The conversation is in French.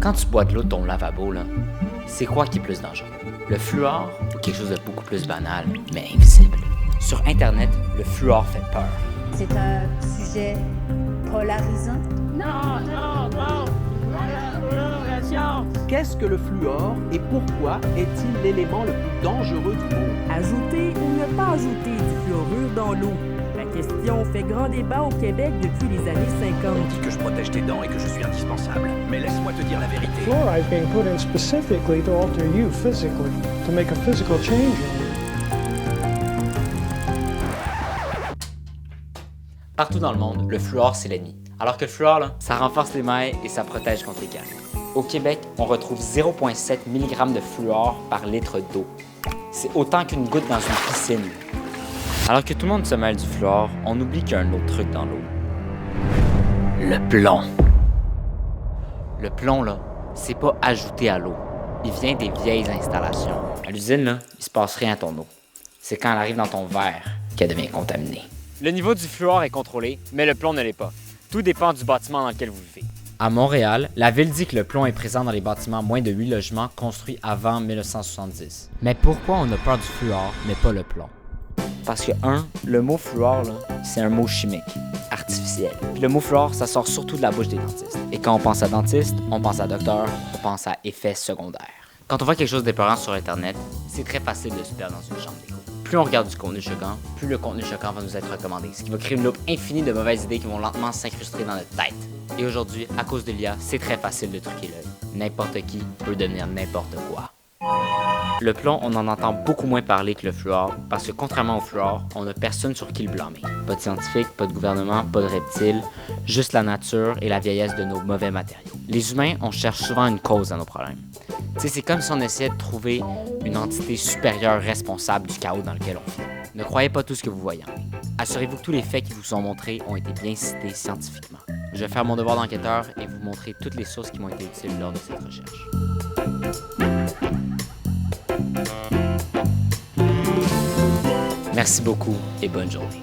Quand tu bois de l'eau de ton lavabo, là, c'est quoi qui est plus dangereux? Le fluor ou quelque chose de beaucoup plus banal, mais invisible? Sur Internet, le fluor fait peur. C'est un sujet polarisant. Non, non, non! La science! Qu'est-ce que le fluor et pourquoi est-il l'élément le plus dangereux du monde? Ajouter ou ne pas ajouter du fluorure dans l'eau? La question fait grand débat au Québec depuis les années 50. On dit que je protège tes dents et que je suis indispensable. Mais laisse-moi te dire la vérité. Fluoride being put in specifically to alter you physically, to make a physical change in you. Partout dans le monde, le fluor, c'est l'ennemi. Alors que le fluor, là, ça renforce l'émail et ça protège contre les caries. Au Québec, on retrouve 0,7 mg de fluor par litre d'eau. C'est autant qu'une goutte dans une piscine. Alors que tout le monde se mêle du fluor, on oublie qu'il y a un autre truc dans l'eau. Le plomb. Le plomb, là, c'est pas ajouté à l'eau. Il vient des vieilles installations. À l'usine, là, il se passe rien à ton eau. C'est quand elle arrive dans ton verre qu'elle devient contaminée. Le niveau du fluor est contrôlé, mais le plomb ne l'est pas. Tout dépend du bâtiment dans lequel vous vivez. À Montréal, la ville dit que le plomb est présent dans les bâtiments moins de 8 logements construits avant 1970. Mais pourquoi on a peur du fluor, mais pas le plomb? Parce que, le mot fluor, là, c'est un mot chimique, artificiel. Puis le mot fluor, ça sort surtout de la bouche des dentistes. Et quand on pense à dentiste, on pense à docteur, on pense à effets secondaires. Quand on voit quelque chose d'épeurant sur Internet, c'est très facile de se perdre dans une chambre d'écho. Plus on regarde du contenu choquant, plus le contenu choquant va nous être recommandé, ce qui va créer une loupe infinie de mauvaises idées qui vont lentement s'incruster dans notre tête. Et aujourd'hui, à cause de l'IA, c'est très facile de truquer l'œil. N'importe qui peut devenir n'importe quoi. Le plomb, on en entend beaucoup moins parler que le fluor, parce que contrairement au fluor, on n'a personne sur qui le blâmer. Pas de scientifique, pas de gouvernement, pas de reptiles, juste la nature et la vieillesse de nos mauvais matériaux. Les humains, on cherche souvent une cause à nos problèmes. C'est comme si on essayait de trouver une entité supérieure responsable du chaos dans lequel on vit. Ne croyez pas tout ce que vous voyez. Assurez-vous que tous les faits qui vous sont montrés ont été bien cités scientifiquement. Je vais faire mon devoir d'enquêteur et vous montrer toutes les sources qui m'ont été utiles lors de cette recherche. Merci beaucoup et bonne journée.